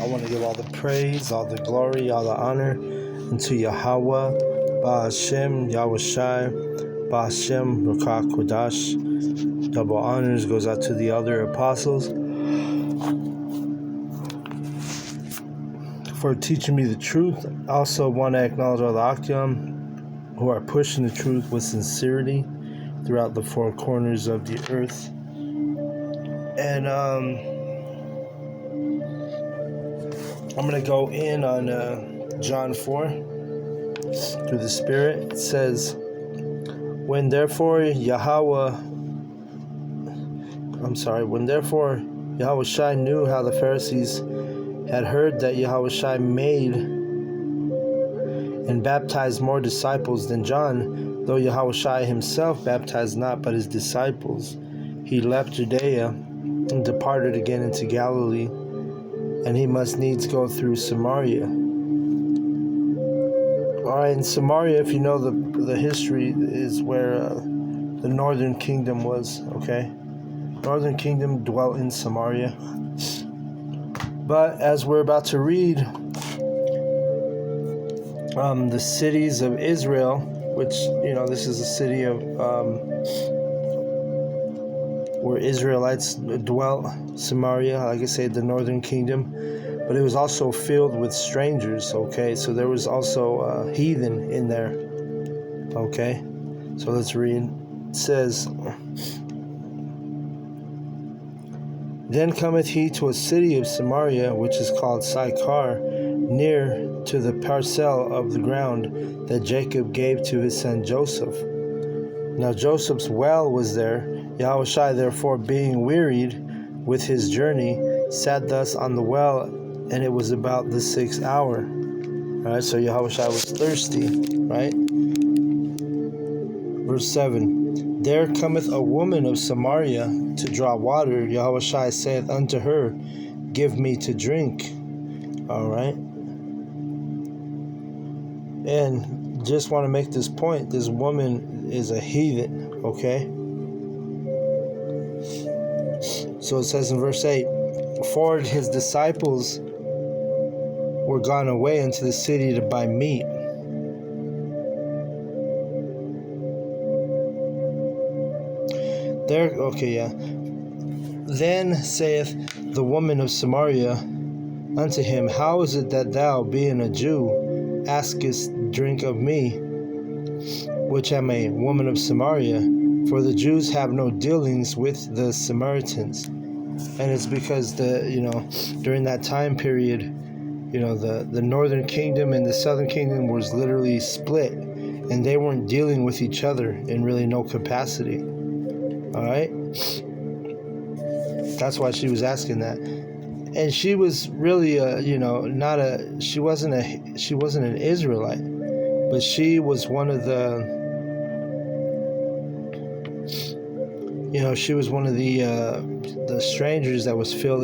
I want to give all the praise, all the glory, all the honor unto Yahweh, Ba'ashem, Yahushai, Ba'ashem, Rakah Kodash. Double honors goes out to the other apostles for teaching me the truth. I also want to acknowledge all the Akyam who are pushing the truth with sincerity throughout the four corners of the earth. And I'm going to go in on John 4 through the Spirit. It says, When therefore Yahushai knew how the Pharisees had heard that Yahushai made and baptized more disciples than John, though Yahushai himself baptized not but his disciples, he left Judea and departed again into Galilee, and he must needs go through Samaria. Alright, in Samaria, if you know the history, is where the northern kingdom was, okay? Northern kingdom dwelt in Samaria. But as we're about to read, the cities of Israel, which, this is a city of where Israelites dwelt, Samaria, like I said, the northern kingdom, but it was also filled with strangers, okay? So there was also heathen in there, okay? So let's read. It says, Then cometh he to a city of Samaria, which is called Sychar, near to the parcel of the ground that Jacob gave to his son Joseph. Now Joseph's well was there. Yahushai therefore, being wearied with his journey, sat thus on the well, and it was about the 6th hour. Alright, so Yahushai was thirsty, right? Verse 7. There cometh a woman of Samaria to draw water. Yahushai saith unto her, Give me to drink. Alright. And just want to make this point. This woman is a heathen, okay? So it says in verse 8, For his disciples were gone away into the city to buy meat. Then saith the woman of Samaria unto him, How is it that thou, being a Jew, askest drink of me, which am a woman of Samaria? For the Jews have no dealings with the Samaritans. And it's because during that time period, the northern kingdom and the southern kingdom was literally split, and they weren't dealing with each other in really no capacity. All right, that's why she was asking that, and she was really she wasn't an Israelite, but she was one of the the strangers that was filled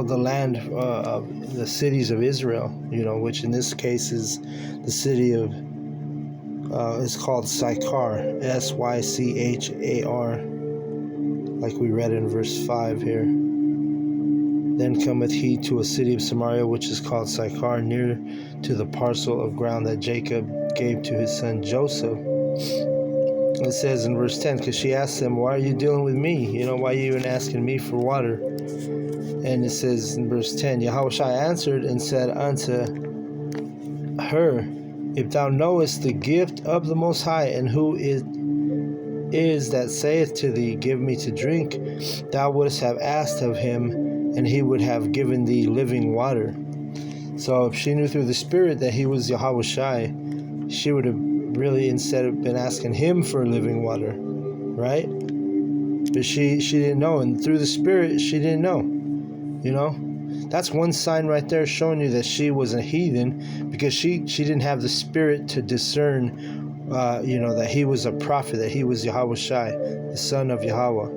the land of the cities of Israel, which in this case is the city of it's called Sychar, Sychar, like we read in verse 5 here. Then cometh he to a city of Samaria, which is called Sychar, near to the parcel of ground that Jacob gave to his son Joseph. It says in verse 10, because she asked him, Why are you dealing with me? Why are you even asking me for water? And it says in verse 10, Yahushai answered and said unto her, If thou knowest the gift of the Most High, and who it is that saith to thee, Give me to drink, thou wouldst have asked of him, and he would have given thee living water. So if she knew through the Spirit that he was Yahushai, she would have really instead of been asking him for living water, right? But she didn't know, and through the Spirit she didn't know. That's one sign right there showing you that she was a heathen, because she didn't have the Spirit to discern that he was a prophet, that he was Yahushai, the son of Yahweh.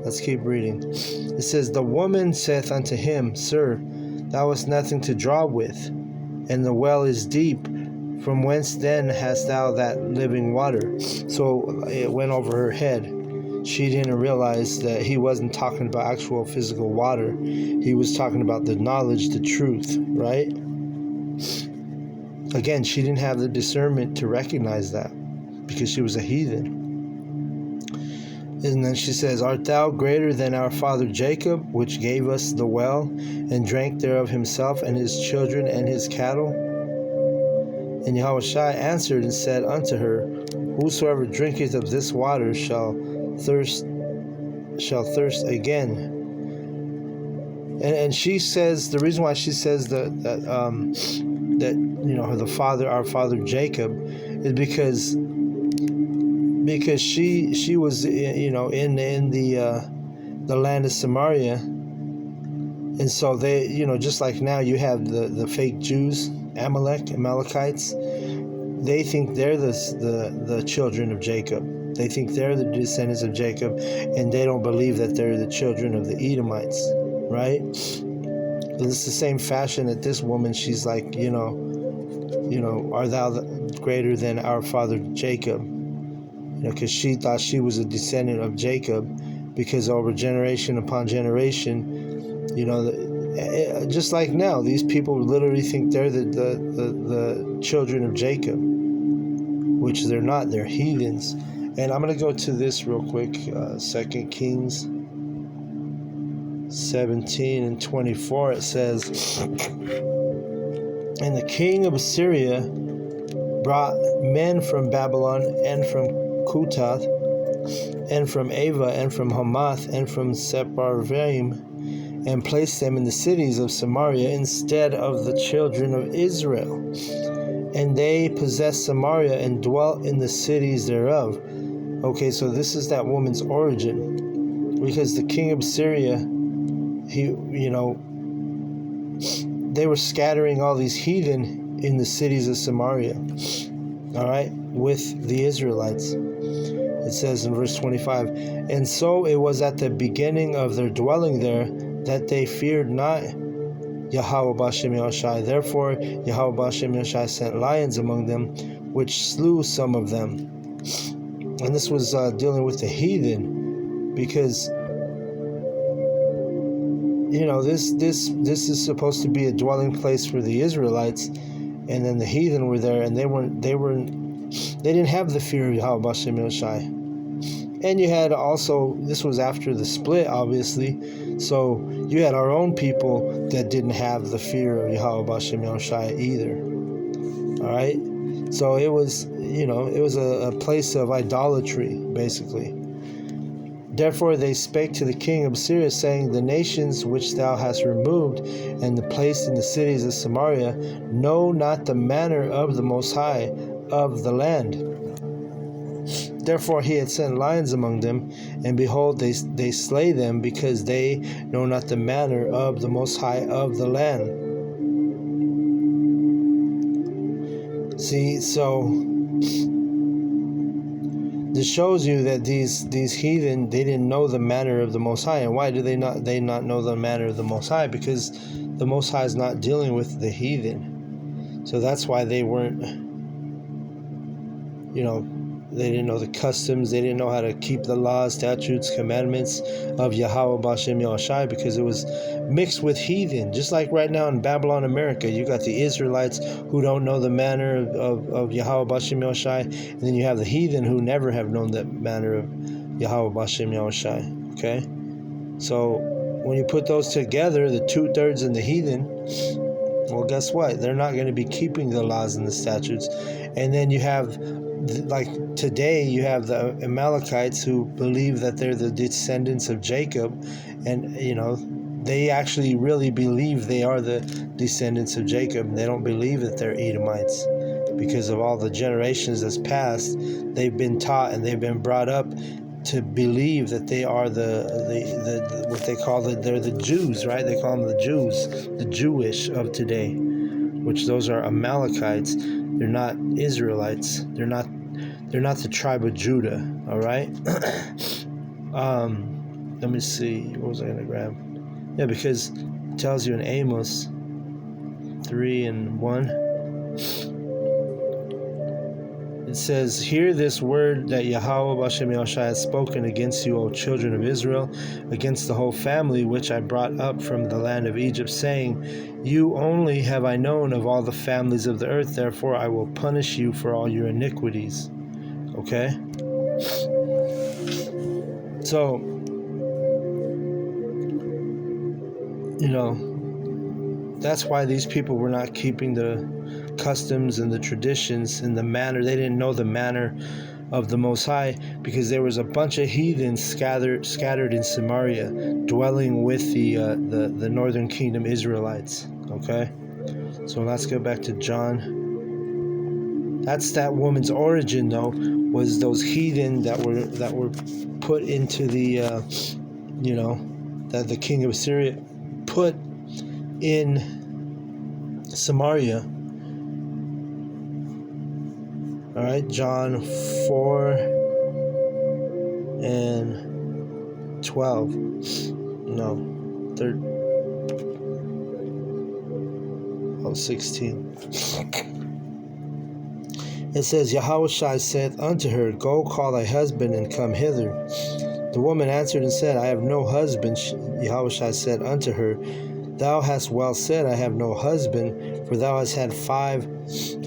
Let's keep reading. It says, The woman saith unto him, Sir, thou hast nothing to draw with, and the well is deep. From whence then hast thou that living water? So it went over her head. she didn't realize that he wasn't talking about actual physical water. He was talking about the knowledge, the truth, right? Again, she didn't have the discernment to recognize that because she was a heathen. And then she says, art thou greater than our father Jacob, which gave us the well, and drank thereof himself, and his children, and his cattle? And Yahushua answered and said unto her, whosoever drinketh of this water shall thirst again. And she says, the reason why she says that our father Jacob, is because she was in the land of Samaria, and so they, just like now you have the fake Jews, Amalekites. They think they're the children of Jacob. They think they're the descendants of Jacob, and they don't believe that they're the children of the Edomites, right? And it's the same fashion that this woman, she's like, art thou greater than our father Jacob? Because she thought she was a descendant of Jacob, because over generation upon generation, just like now, these people literally think they're the children of Jacob, which they're not. They're heathens. And I'm going to go to this real quick, 2 Kings 17 and 24. It says, and the king of Assyria brought men from Babylon, and from Kutath, and from Ava, and from Hamath, and from Sepharvaim, and placed them in the cities of Samaria instead of the children of Israel. And they possessed Samaria and dwelt in the cities thereof. Okay, so this is that woman's origin, because the king of Syria, they were scattering all these heathen in the cities of Samaria, all right, with the Israelites. It says in verse 25, and so it was at the beginning of their dwelling there that they feared not Yahweh B'Shem Yahushai. Therefore Yahweh B'Shem Yahushai sent lions among them, which slew some of them. And this was dealing with the heathen, because this is supposed to be a dwelling place for the Israelites, and then the heathen were there, and they didn't have the fear of Yahweh B'Shem Yahushai. And you had also, this was after the split, obviously, so you had our own people that didn't have the fear of Yahweh B'Shem Yahushai either. All right, so it was, it was a place of idolatry, basically. Therefore they spake to the king of Syria, saying, the nations which thou hast removed and placed in the cities of Samaria know not the manner of the Most High of the land. Therefore he had sent lions among them, and behold, they slay them, because they know not the manner of the Most High of the land. See, so this shows you that these heathen, they didn't know the manner of the Most High. And why do they not know the manner of the Most High? Because the Most High is not dealing with the heathen. So that's why they weren't, they didn't know the customs. They didn't know how to keep the laws, statutes, commandments of Yahweh B'Shem Yahushai, because it was mixed with heathen. Just like right now in Babylon, America, you got the Israelites who don't know the manner of Yahweh B'Shem Yahushai, and then you have the heathen who never have known that manner of Yahweh B'Shem Yahushai. Okay? So when you put those together, the 2/3 and the heathen, well, guess what? They're not going to be keeping the laws and the statutes. And then you have, like today, you have the Amalekites who believe that they're the descendants of Jacob, and they actually really believe they are the descendants of Jacob. They don't believe that they're Edomites, because of all the generations that's passed. They've been taught and they've been brought up to believe that they are the what they call they're the Jews, right? They call them the Jews, the Jewish of today, which those are Amalekites. They're not Israelites. They're not the tribe of Judah. All right. Let me see. What was I gonna grab? Yeah, because it tells you in Amos 3:1. It says, "Hear this word that Yahweh Bashem Yahushua has spoken against you, O children of Israel, against the whole family which I brought up from the land of Egypt, saying, You only have I known of all the families of the earth, therefore I will punish you for all your iniquities." Okay? So, that's why these people were not keeping the customs and the traditions and the manner. They didn't know the manner of the Most High, because there was a bunch of heathens scattered in Samaria, dwelling with the northern kingdom Israelites. Okay, so let's go back to John. That's that woman's origin, though, was those heathen that were put into the that the king of Assyria put in Samaria. All right, John 4 and 12. No, 16. It says, Yahushua saith unto her, Go call thy husband and come hither. The woman answered and said, I have no husband. Yahushua said unto her, Thou hast well said, I have no husband, for thou hast had 5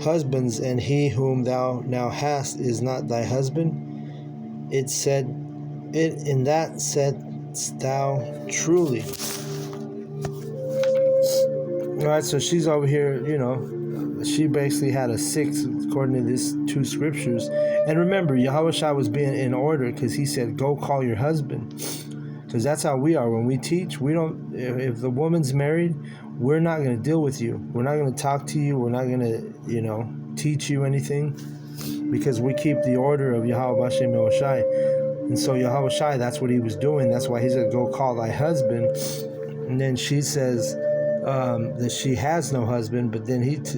husbands, and he whom thou now hast is not thy husband. In that saidst thou truly. All right, so she's over here, she basically had a 6 according to these 2 scriptures. And remember, Yahushua was being in order, because he said, Go call your husband. Because that's how we are when we teach. We don't. If the woman's married, we're not going to deal with you. We're not going to talk to you. We're not going to, teach you anything, because we keep the order of Yahweh Bashem Yahushai. And so Yahweh Shai, that's what he was doing. That's why he said, Go call thy husband. And then she says that she has no husband, but then it's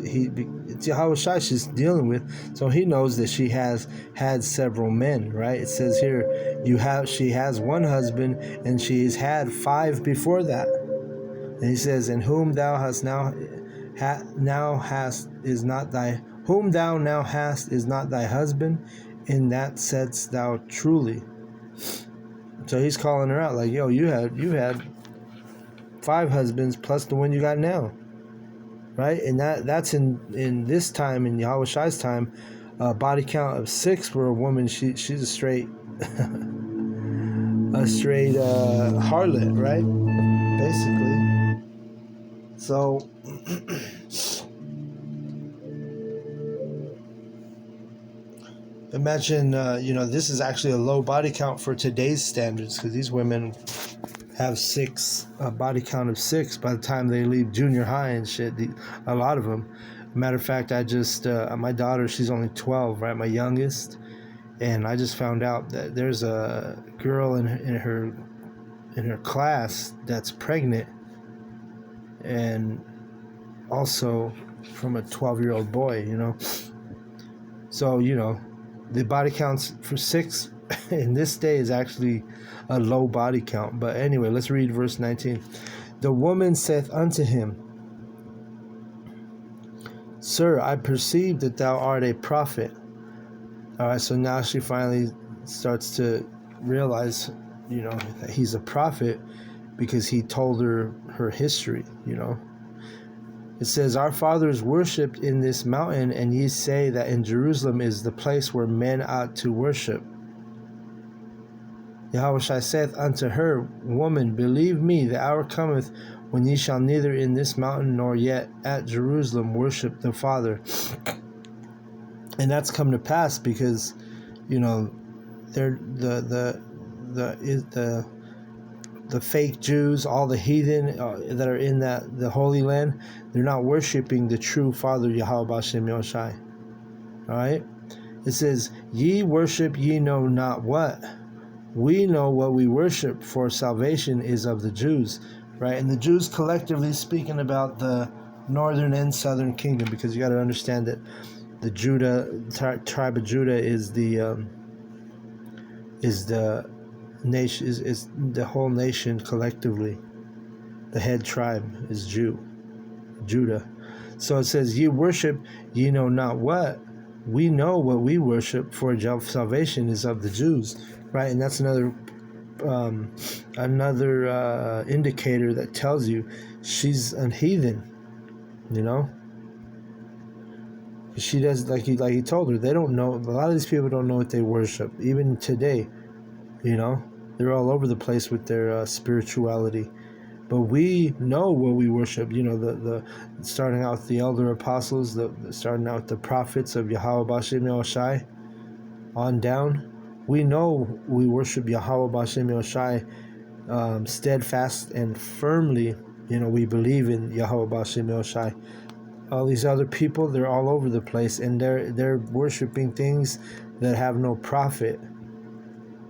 Yahweh Shai she's dealing with, so he knows that she has had several men, right? It says here, she has 1 husband, and she's had 5 before that. And he says, And whom thou hast is not thy husband, in that saidst thou truly. So he's calling her out, like, yo, you had 5 husbands plus the one you got now, right? And that's in this time, in Yahweh Shai's time, body count of 6 for a woman. She's a straight harlot, right? Basically. So imagine, this is actually a low body count for today's standards, because these women have 6, a body count of 6 by the time they leave junior high and shit. A lot of them. Matter of fact, I just my daughter, she's only 12, right? My youngest, and I just found out that there's a girl in her class that's pregnant, and also from a 12-year-old boy. So the body counts for 6 in this day is actually a low body count. But anyway, let's read verse 19. The woman saith unto him, Sir, I perceive that thou art a prophet. All right, so now she finally starts to realize, that he's a prophet, because he told her history, It says, Our fathers worshipped in this mountain, and ye say that in Jerusalem is the place where men ought to worship. Yahushua saith unto her, Woman, believe me, the hour cometh when ye shall neither in this mountain nor yet at Jerusalem worship the Father. And that's come to pass because, they're the fake Jews, all the heathen that are in the Holy Land, they're not worshiping the true Father Yahweh Bashem Yahushai. All right? It says, Ye worship ye know not what. We know what we worship, for salvation is of the Jews, right? And the Jews collectively speaking about the northern and southern kingdom, because you got to understand that the tribe of Judah is the nation, is the whole nation collectively. The head tribe is Judah. So it says, Ye worship ye know not what. we know what we worship, for salvation is of the Jews, right? And that's another indicator that tells you she's a heathen. She does, like he told her, they don't know. A lot of these people don't know what they worship, even today. They're all over the place with their spirituality. But we know what we worship. The starting out with the elder apostles, starting out with the prophets of Yahweh B'Shem Yahushai, on down. We know we worship Yahweh B'Shem Yahushai steadfast and firmly. We believe in Yahweh B'Shem Yahushai. All these other people, they're all over the place, and they're worshiping things that have no profit.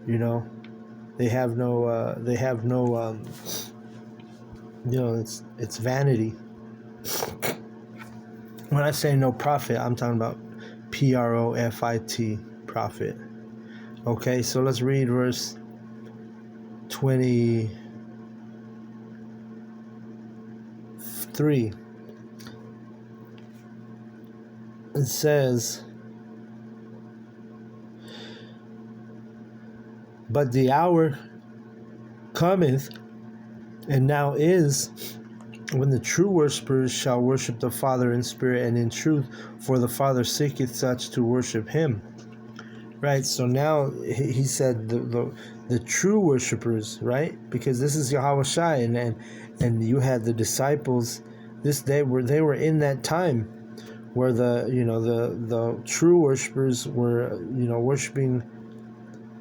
They have no. It's vanity. When I say no profit, I'm talking about profit, profit. Okay, so let's read verse 23. It says, "But the hour cometh, and now is, when the true worshippers shall worship the Father in spirit and in truth, for the Father seeketh such to worship him." Right, so now he said the true worshippers, right? Because this is Yahweh Shai, and you had the disciples. They were in that time where the true worshippers were worshiping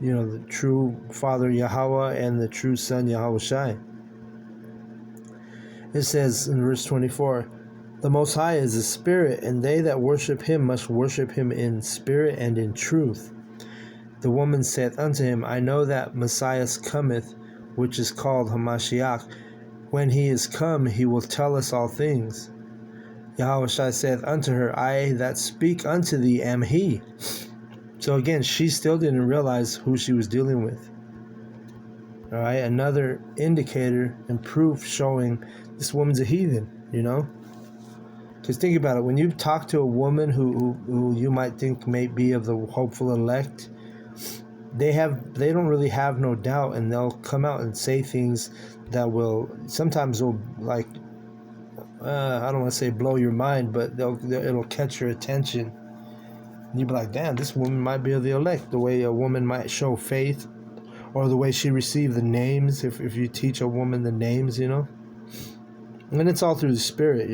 the true Father Yahweh and the true Son Yahweh Shai. It says in verse 24, "The Most High is a spirit, and they that worship him must worship him in spirit and in truth. The woman saith unto him, I know that Messiah cometh, which is called Hamashiach. When he is come, he will tell us all things. Yahweh Shai saith unto her, I that speak unto thee am he." So again, she still didn't realize who she was dealing with. All right, another indicator and proof showing this woman's a heathen, Because think about it, when you talk to a woman who you might think may be of the hopeful elect, they don't really have no doubt, and they'll come out and say things that sometimes will, like, I don't want to say blow your mind, but it'll catch your attention. And you'll be like, damn, this woman might be of the elect, the way a woman might show faith, or the way she received the names, if you teach a woman the names, And it's all through the Spirit,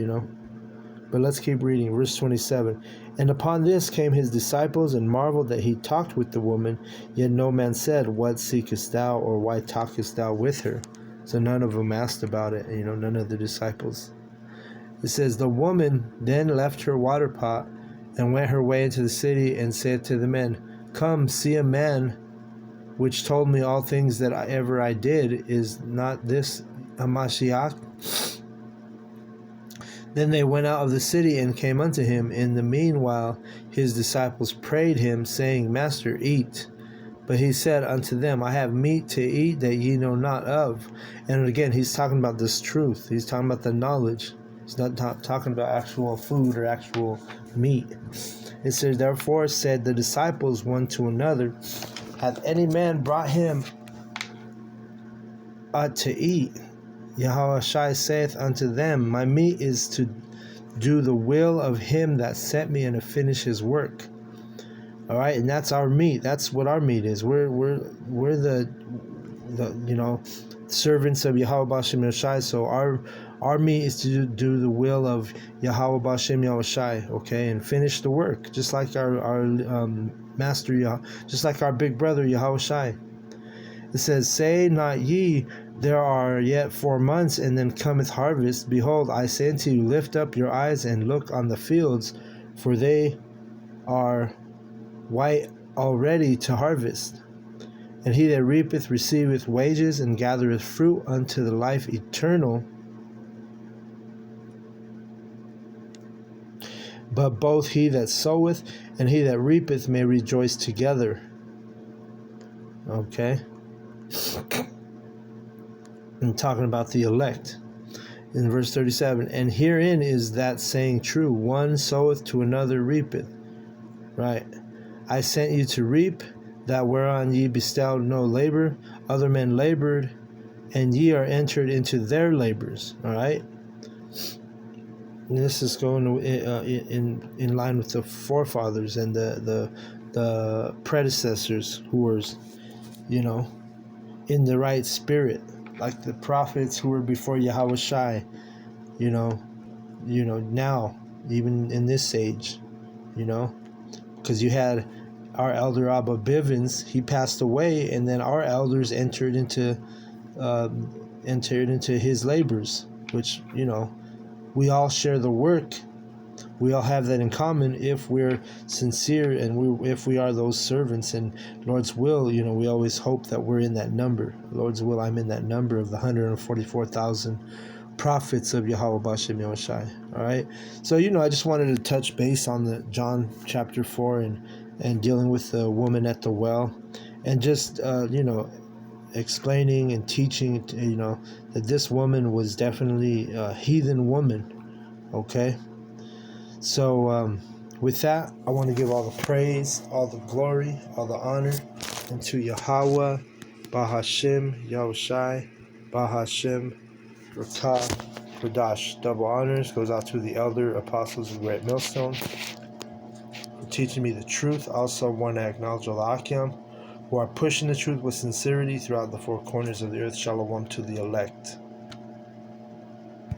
But let's keep reading. Verse 27. "And upon this came his disciples, and marveled that he talked with the woman. Yet no man said, What seekest thou, or why talkest thou with her?" So none of them asked about it, none of the disciples. It says, "The woman then left her water pot, and went her way into the city, and said to the men, Come, see a man which told me all things that ever I did. Is not this a Mashiach?" Then they went out of the city and came unto him. In the meanwhile his disciples prayed him, saying, Master, eat. But he said unto them, I have meat to eat that ye know not of. And again, he's talking about this truth. He's talking about the knowledge. He's not talking about actual food or actual meat. It says, Therefore said the disciples one to another, Hath any man brought him aught to eat? Yahweh Shai saith unto them, My meat is to do the will of him that sent me, and to finish his work. All right, and that's our meat. That's what our meat is. We're the servants of Yahweh B'Shem Yahushai. So our meat is to do the will of Yahweh B'Shem Yahushai, okay, and finish the work, just like our master, just like our big brother Yahweh Shai. It says, Say not ye, there are yet 4 months, and then cometh harvest. Behold, I say unto you, lift up your eyes and look on the fields, for they are white already to harvest. And he that reapeth receiveth wages, and gathereth fruit unto the life eternal. But both he that soweth and he that reapeth may rejoice together. Okay? And talking about the elect. In verse 37, And herein is that saying true, one soweth to another reapeth. right? I sent you to reap that whereon ye bestowed no labor. Other men labored, and ye are entered into their labors. All right. And this is going in line with the forefathers and the predecessors who were, you know, in the right spirit, like the prophets who were before Yahweh Shai, you know, now, even in this age, because you had our elder Abba Bivens, he passed away, and then our elders entered into his labors, which, we all share the work. We all have that in common if we're sincere, and if we are those servants. And Lord's will, we always hope that we're in that number. Lord's will, I'm in that number of the 144,000 prophets of Yahweh Bashem Yahushai. All right. So, I just wanted to touch base on the John chapter 4 and dealing with the woman at the well, and just, explaining and teaching, that this woman was definitely a heathen woman. Okay. So, with that, I want to give all the praise, all the glory, all the honor unto Yahweh, Bahashem, Yahushai, Bahashem, Rakah, Kadash. Double honors goes out to the elder apostles of Great Millstone for teaching me the truth. Also, want to acknowledge all the Akim who are pushing the truth with sincerity throughout the four corners of the earth. Shalom to the elect.